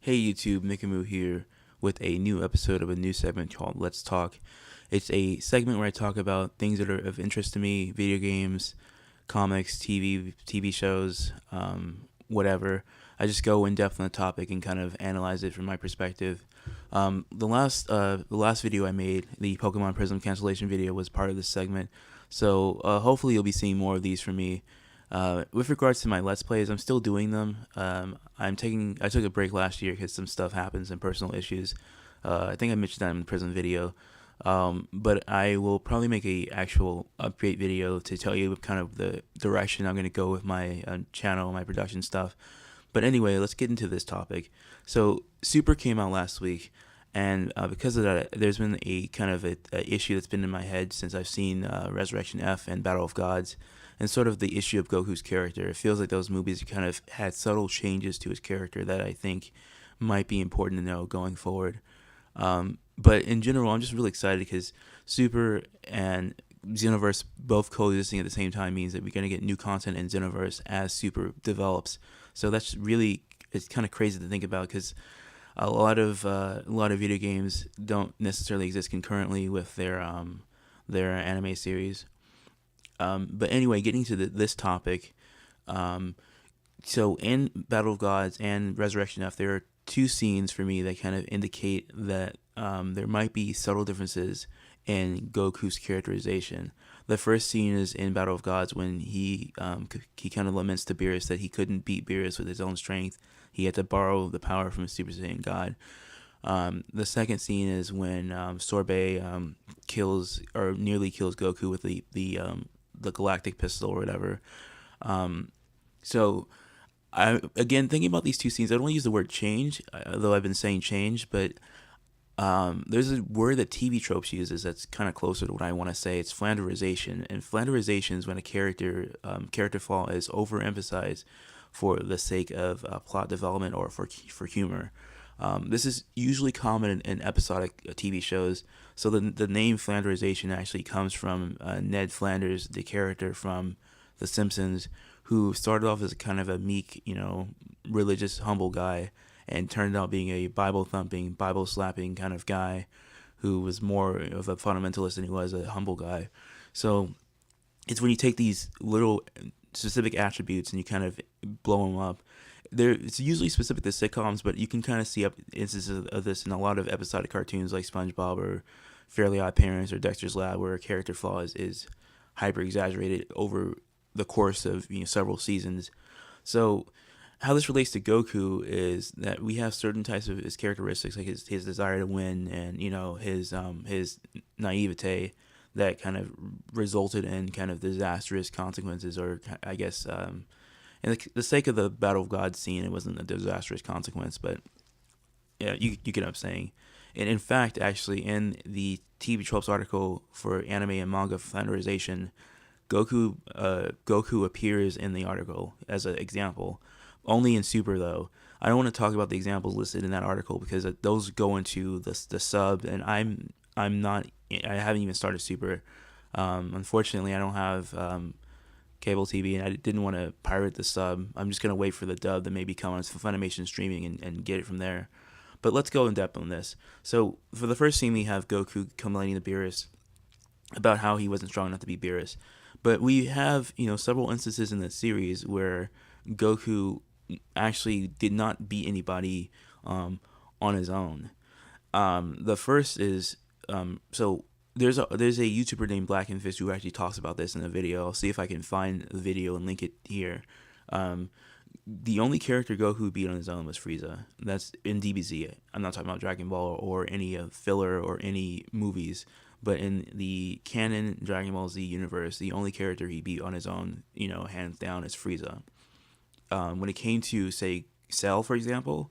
Hey YouTube, Mikamu here with a new episode of a new segment called Let's Talk. It's a segment where I talk about things that are of interest to me, video games, comics, TV shows, whatever. I just go in depth on the topic and kind of analyze it from my perspective. The last video I made, the Pokemon Prism cancellation video, was part of this segment. So hopefully you'll be seeing more of these from me. With regards to my Let's Plays, I'm still doing them. I took a break last year because some stuff happens and personal issues. I think I mentioned that in the Prism video. But I will probably make a actual update video to tell you kind of the direction I'm going to go with my channel, my production stuff. But anyway, let's get into this topic. So Super came out last week, and because of that, there's been a kind of a issue that's been in my head since I've seen Resurrection F and Battle of Gods, and sort of the issue of Goku's character. It feels like those movies kind of had subtle changes to his character that I think might be important to know going forward. But in general, I'm just really excited because Super and Xenoverse both coexisting at the same time means that we're going to get new content in Xenoverse as Super develops. So that's really, it's kind of crazy to think about because a lot of video games don't necessarily exist concurrently with their anime series. But anyway, getting to this topic, so in Battle of Gods and Resurrection F, there are two scenes for me that kind of indicate that there might be subtle differences in Goku's characterization. The first scene is in Battle of Gods when he kind of laments to Beerus that he couldn't beat Beerus with his own strength. He had to borrow the power from a Super Saiyan God. The second scene is when Sorbet kills or nearly kills Goku with the galactic pistol or whatever. So I again thinking about these two scenes, I don't want to use the word change, though I've been saying change, but there's a word that TV Tropes uses that's kind of closer to what I want to say. It's Flanderization, and Flanderization is when a character flaw is overemphasized for the sake of plot development or for humor. This is usually common in episodic TV shows. So the name Flanderization actually comes from Ned Flanders, the character from The Simpsons, who started off as kind of a meek, religious, humble guy, and turned out being a Bible-thumping, Bible-slapping kind of guy who was more of a fundamentalist than he was a humble guy. So it's when you take these little specific attributes and you kind of blow them up. It's usually specific to sitcoms, but you can kind of see instances of this in a lot of episodic cartoons like SpongeBob or Fairly Odd Parents or Dexter's Lab, where a character flaw is hyper exaggerated over the course of several seasons. So how this relates to Goku is that we have certain types of his characteristics, like his desire to win and his naivete that kind of resulted in kind of disastrous consequences, or I guess and the sake of the Battle of Gods scene, it wasn't a disastrous consequence, but yeah, you get what I'm saying. And in fact, actually, in the TV Tropes article for anime and manga Flanderization, Goku appears in the article as an example. Only in Super, though. I don't want to talk about the examples listed in that article because those go into the sub, and I'm not. I haven't even started Super. Unfortunately, I don't have cable TV, and I didn't want to pirate the sub. I'm just gonna wait for the dub that maybe come on Funimation streaming and get it from there. But let's go in depth on this. So for the first scene, we have Goku complaining to Beerus about how he wasn't strong enough to beat Beerus. But we have several instances in the series where Goku actually did not beat anybody on his own. The first is so there's a YouTuber named Black and Fist who actually talks about this in a video. I'll see if I can find the video and link it here. The only character Goku beat on his own was Frieza. That's in DBZ. I'm not talking about Dragon Ball or any filler or any movies, but in the canon Dragon Ball Z universe, the only character he beat on his own, hands down, is Frieza. When it came to, say, Cell, for example,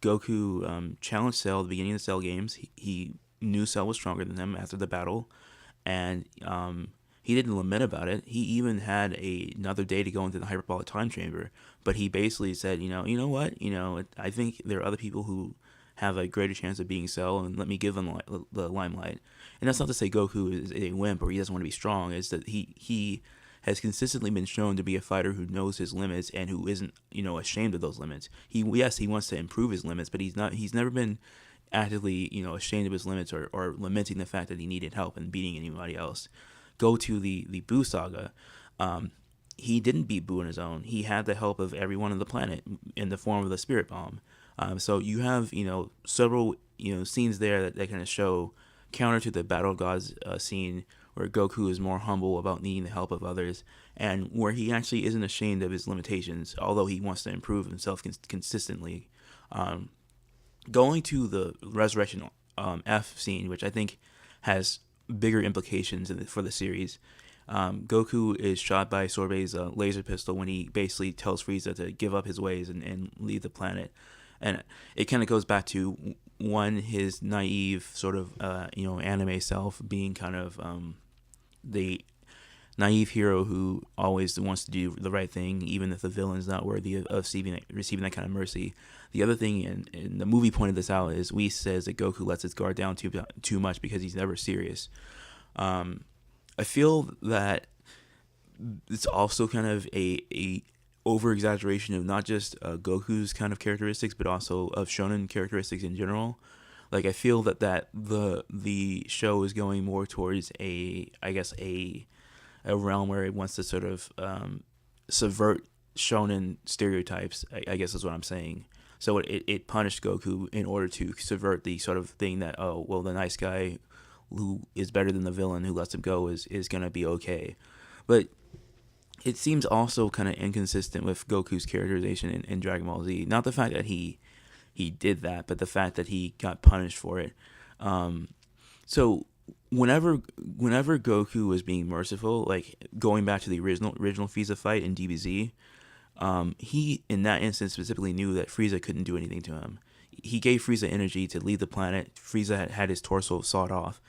Goku challenged Cell at the beginning of the Cell games. He knew Cell was stronger than him after the battle, and he didn't lament about it. He even had another day to go into the hyperbolic time chamber, but he basically said, you know what, I think there are other people who have a greater chance of being Cell, and let me give them the limelight. And that's not to say Goku is a wimp or he doesn't want to be strong. It's that he has consistently been shown to be a fighter who knows his limits and who isn't, ashamed of those limits. He wants to improve his limits, but he's never been actively, ashamed of his limits, or lamenting the fact that he needed help and beating anybody else. Go to the Buu saga. He didn't beat Buu on his own. He had the help of everyone on the planet in the form of the Spirit Bomb. So you have, several, scenes there that kind of show counter to the Battle Gods scene, where Goku is more humble about needing the help of others, and where he actually isn't ashamed of his limitations, although he wants to improve himself consistently. Going to the Resurrection F scene, which I think has bigger implications for the series. Goku is shot by Sorbet's laser pistol when he basically tells Frieza to give up his ways and leave the planet. And it kind of goes back to, one, his naive sort of, anime self being kind of the naive hero who always wants to do the right thing, even if the villain's not worthy of receiving that kind of mercy. The other thing, and the movie pointed this out, is Whis says that Goku lets his guard down too much because he's never serious. I feel that it's also kind of a over exaggeration of not just Goku's kind of characteristics, but also of shonen characteristics in general. Like, I feel that the show is going more towards a realm where it wants to sort of subvert shonen stereotypes, I guess is what I'm saying. So it punished Goku in order to subvert the sort of thing that, oh, well, the nice guy who is better than the villain who lets him go is going to be okay. But it seems also kind of inconsistent with Goku's characterization in Dragon Ball Z. Not the fact that he did that, but the fact that he got punished for it. So whenever Goku was being merciful, like going back to the original Frieza fight in DBZ, he in that instance specifically knew that Frieza couldn't do anything to him. He gave Frieza energy to leave the planet. Frieza had his torso sawed off.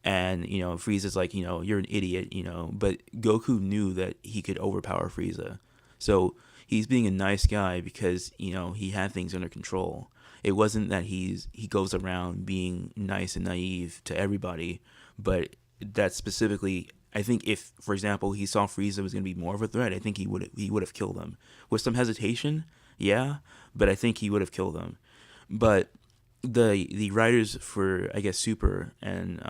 And, Frieza's like, you're an idiot, but Goku knew that he could overpower Frieza. So he's being a nice guy because, he had things under control. It wasn't that he goes around being nice and naive to everybody, but that specifically, I think if, for example, he saw Frieza was going to be more of a threat, I think he would have killed him. With some hesitation, yeah, but I think he would have killed him. But the writers for, I guess, Super and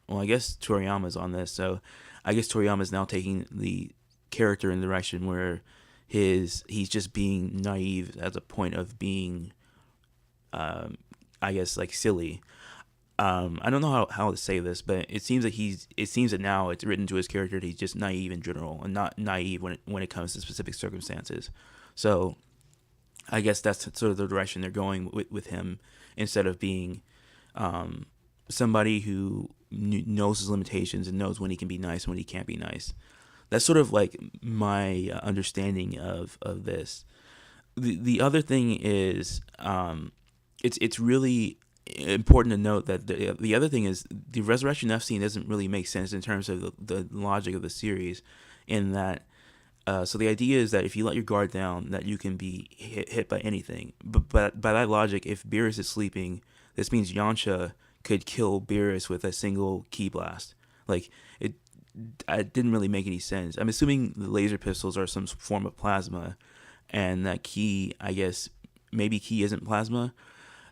I guess Toriyama's on this, so I guess Toriyama's now taking the character in the direction where he's just being naive as a point of being, I guess, like, silly. I don't know how to say this, but it seems that now it's written to his character that he's just naive in general and not naive when it comes to specific circumstances. So I guess that's sort of the direction they're going with him, instead of being somebody who knows his limitations and knows when he can be nice and when he can't be nice. That's sort of like my understanding of this. The other thing is, it's really important to note that the other thing is the Resurrection F scene doesn't really make sense in terms of the logic of the series, in that so the idea is that if you let your guard down, that you can be hit by anything. But by that logic, if Beerus is sleeping, this means Yamcha could kill Beerus with a single ki blast. Like, it didn't really make any sense. I'm assuming the laser pistols are some form of plasma, and that ki, I guess, maybe ki isn't plasma.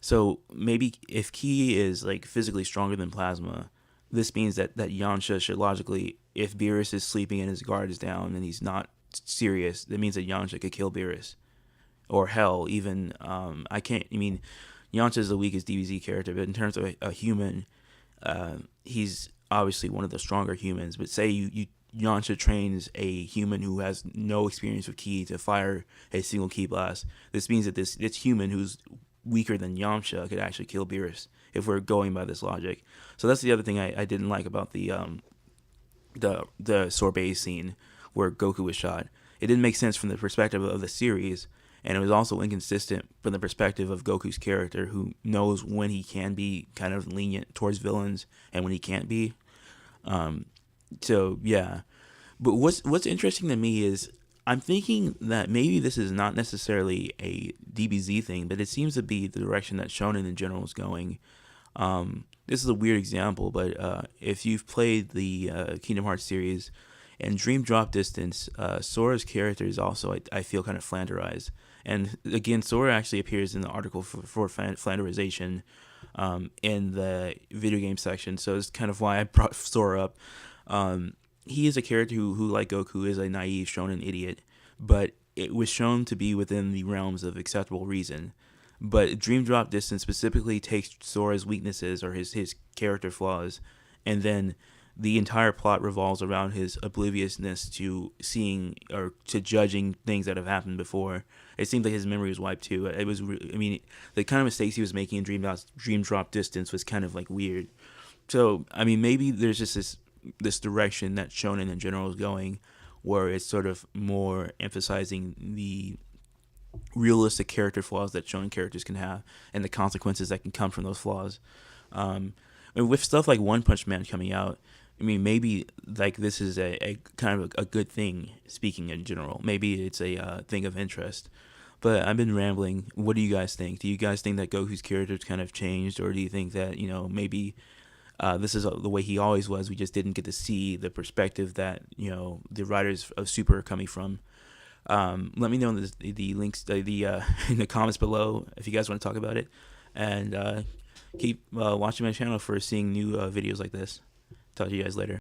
So maybe if ki is, like, physically stronger than plasma, this means that Yamcha should logically, if Beerus is sleeping and his guard is down and he's not serious, that means that Yamcha could kill Beerus. Or hell, even, Yamcha is the weakest DBZ character, but in terms of a human, he's obviously one of the stronger humans. But say Yamcha trains a human who has no experience with ki to fire a single ki blast. This means that this human who's weaker than Yamcha could actually kill Beerus, if we're going by this logic. So that's the other thing I didn't like about the sorbet scene where Goku was shot. It didn't make sense from the perspective of the series, and it was also inconsistent from the perspective of Goku's character, who knows when he can be kind of lenient towards villains and when he can't be. So yeah, but what's interesting to me is I'm thinking that maybe this is not necessarily a DBZ thing, but it seems to be the direction that Shonen in general is going. This is a weird example, but if you've played the Kingdom Hearts series, And Dream Drop Distance, Sora's character is also, I feel, kind of Flanderized. And again, Sora actually appears in the article for Flanderization in the video game section. So it's kind of why I brought Sora up. He is a character who, like Goku, is a naive shonen idiot, but it was shown to be within the realms of acceptable reason. But Dream Drop Distance specifically takes Sora's weaknesses or his character flaws, and then the entire plot revolves around his obliviousness to seeing or to judging things that have happened before. It seemed like his memory was wiped too. It was, I mean, the kind of mistakes he was making in Dream Drop Distance was kind of like weird. So I mean, maybe there's just this direction that shonen in general is going, where it's sort of more emphasizing the realistic character flaws that shonen characters can have and the consequences that can come from those flaws. And with stuff like One Punch Man coming out, I mean, maybe like this is a kind of a good thing. Speaking in general, maybe it's a thing of interest. But I've been rambling. What do you guys think? Do you guys think that Goku's character's kind of changed, or do you think that maybe this is the way he always was? We just didn't get to see the perspective that the writers of Super are coming from. Let me know in the links in the comments below if you guys want to talk about it, and keep watching my channel for seeing new videos like this. Talk to you guys later.